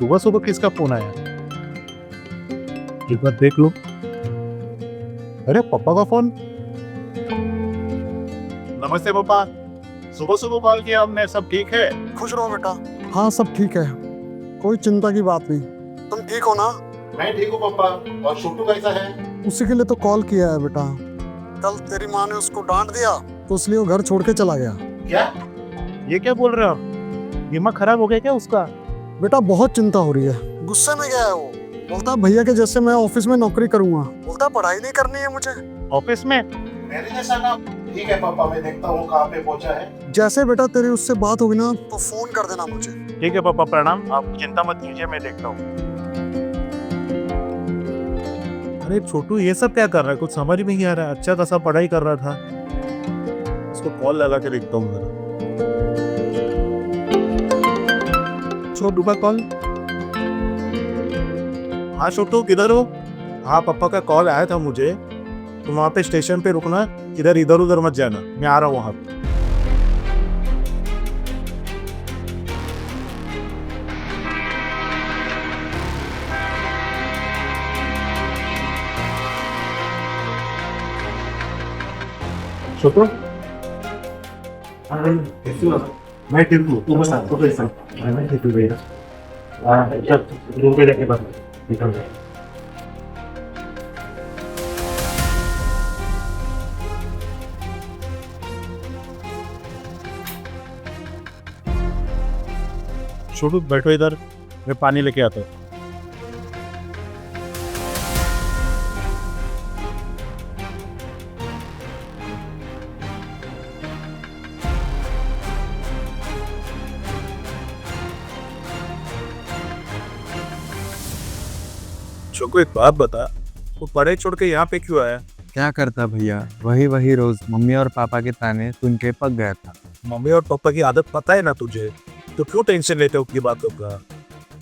सुबह सुबह किसका फोन आया? एक बार देख लो। अरे पापा का फोन। नमस्ते पापा, सुबह सुबह कॉल किया हमने, सब ठीक है? खुश रहो बेटा। हाँ सब ठीक है, कोई चिंता की बात नहीं। तुम ठीक हो ना? मैं ठीक हूँ पापा। और छोटू कैसा है? उसी के लिए तो कॉल किया है बेटा। कल तेरी माँ ने उसको डांट दिया तो इसलिए वो घर छोड़ के चला गया। क्या? ये क्या बोल रहे हो आप? दिमाग खराब हो गया क्या उसका? बेटा बहुत चिंता हो रही है, गुस्से में गया है वो। बोलता है भैया के जैसे मैं ऑफिस में नौकरी करूंगा। बोलता है पढ़ाई नहीं करनी है मुझे। ऑफिस में? मेरे जैसा काम? ठीक है पापा, मैं देखता हूँ कहाँ पे पहुँचा है। जैसे बेटा तेरी उससे बात होगी ना तो फोन कर देना मुझे। ठीक है पापा, प्रणाम। आप चिंता मत कीजिए, मैं देखता हूँ। अरे छोटू ये सब क्या कर रहा है? कुछ समझ में नहीं आ रहा है। अच्छा खासा पढ़ाई कर रहा था। उसको कॉल लगा के देखता हूँ जरा। छोटू का कॉल। हाँ छोटू, किधर हो? हाँ पापा का कॉल आया था मुझे। तुम वहाँ पे स्टेशन पे रुकना, इधर इधर उधर मत जाना, मैं आ रहा हूँ वहाँ पे। छोटू, मैं ठीक हूँ, तू बता, तू कैसा है? मैं ठीक हूँ भैया। चल रूम पे जाके बात निकल जाए। छोटू बैठो इधर, मैं पानी लेके आता हूँ। छोटू एक बात बता, वो पढ़ाई छोड़ के यहाँ पे क्यों आया? क्या करता भैया, वही रोज मम्मी और पापा के ताने सुन के पक गया था। मम्मी और पापा की आदत पता है ना तुझे, तो क्यों टेंशन लेते हो उनकी बातों का?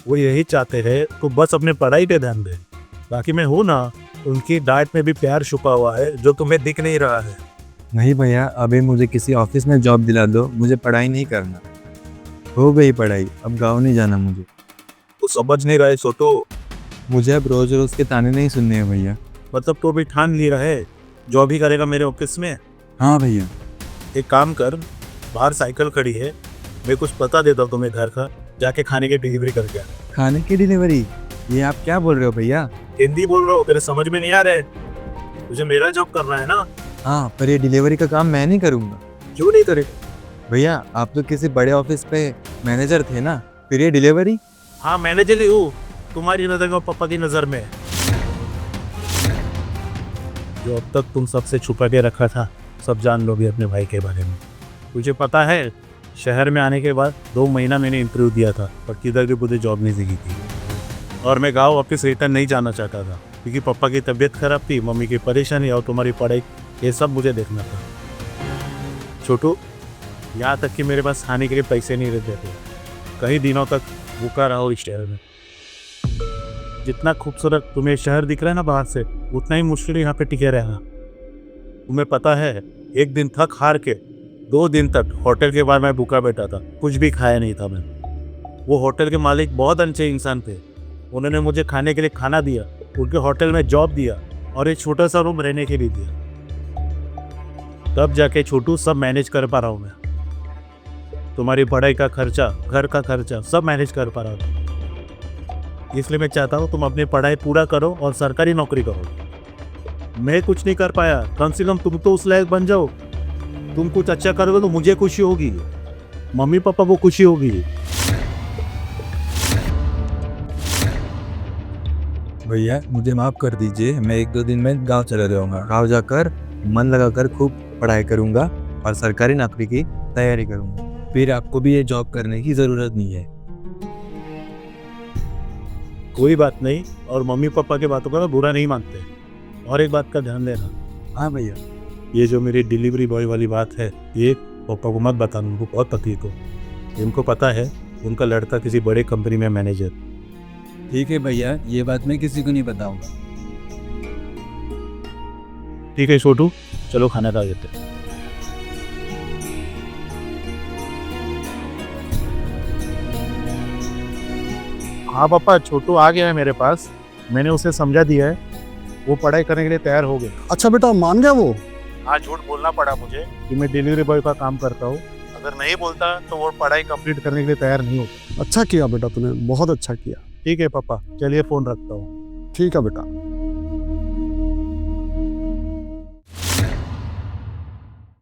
वो यही चाहते हैं तो बस अपने पढ़ाई पे ध्यान दे। बाकी मैं हूँ ना, उनकी डांट में भी प्यार छुपा हुआ है जो तुम्हें दिख नहीं रहा है। नहीं भैया, अभी मुझे किसी ऑफिस में जॉब दिला दो, मुझे पढ़ाई नहीं करना। हो गई पढ़ाई, अब गाँव नहीं जाना मुझे। तू समझ नहीं रहे छोटू। मुझे अब रोज रोज के ताने नहीं सुनने हैं भैया। मतलब तो भी ठान लिया है जो भी करेगा मेरे ऑफिस में? हाँ भैया। एक काम कर, बाहर साइकिल खड़ी है, मैं कुछ पता देता हूँ तुम्हें घर का, जाके खाने की डिलीवरी करके आ। खाने की डिलीवरी? ये आप क्या बोल रहे हो भैया? हिंदी बोल रहा हूँ, तेरे समझ में नहीं आ रहा है? तुझे मेरा जॉब करना है ना? हाँ, पर ये डिलीवरी का काम मैं नहीं करूँगा। क्यों नहीं करे? भैया आप तो किसी बड़े ऑफिस पे मैनेजर थे ना, फिर ये डिलीवरी? हाँ मैनेजर ही हूँ, तुम्हारी नजर में, पापा की नजर में। जो अब तक तुम सबसे छुपा के रखा था, सब जान लोगे अपने भाई के बारे में। तुझे पता है, शहर में आने के बाद 2 महीना मैंने इंटरव्यू दिया था, पर किधर भी मुझे जॉब नहीं दिखी थी। और मैं गाँव वापस रिटर्न नहीं जाना चाहता था, क्योंकि पापा की तबीयत खराब थी, मम्मी की परेशानी और तुम्हारी पढ़ाई, ये सब मुझे देखना था। छोटू, यहाँ तक कि मेरे पास खाने के लिए पैसे नहीं रहते थे। कई दिनों तक भूखा रहा इस शहर में। जितना खूबसूरत तुम्हें शहर दिख रहा है ना बाहर से, उतना ही मुश्किल यहाँ पे टिके रहना। तुम्हें पता है, एक दिन थक हार के 2 दिन तक होटल के बाहर मैं भूखा बैठा था, कुछ भी खाया नहीं था मैं। वो होटल के मालिक बहुत अच्छे इंसान थे, उन्होंने मुझे खाने के लिए खाना दिया, उनके होटल में जॉब दिया और एक छोटा सा रूम रहने के लिए दिया। तब जाके छोटू सब मैनेज कर पा रहा हूँ मैं। तुम्हारी पढ़ाई का खर्चा, घर का खर्चा सब मैनेज कर पा रहा हूँ। इसलिए मैं चाहता हूँ तुम अपनी पढ़ाई पूरा करो और सरकारी नौकरी करो। मैं कुछ नहीं कर पाया, कम से कम तुम तो उस लायक बन जाओ। तुम कुछ अच्छा करोगे तो मुझे खुशी होगी, मम्मी पापा को खुशी होगी। भैया मुझे माफ कर दीजिए, मैं 1-2 दिन में गांव चला जाऊंगा। गांव जाकर मन लगाकर खूब पढ़ाई करूंगा और सरकारी नौकरी की तैयारी करूंगा। फिर आपको भी ये जॉब करने की ज़रूरत नहीं है। कोई बात नहीं, और मम्मी पापा के बातों का बुरा नहीं मानते। और एक बात का ध्यान देना। हाँ भैया। ये जो मेरी डिलीवरी बॉय वाली बात है, ये पापा को मत बताना, उनको बहुत तकलीफ हो। उनको पता है उनका लड़का किसी बड़े कंपनी में मैनेजर। ठीक है भैया, ये बात मैं किसी को नहीं बताऊंगा। ठीक है छोटू, चलो खाना खा लेते हैं। हाँ पापा, छोटू आ गया है मेरे पास। मैंने उसे समझा दिया है, वो पढ़ाई करने के लिए तैयार हो गया। अच्छा बेटा, मान गया वो? हाँ, झूठ बोलना पड़ा मुझे कि मैं डिलीवरी बॉय का काम करता हूँ। अगर नहीं बोलता तो वो पढ़ाई कंप्लीट करने के लिए तैयार नहीं होता। अच्छा किया बेटा, तूने बहुत अच्छा किया। ठीक है पापा, चलिए फ़ोन रखता हूँ। ठीक है बेटा।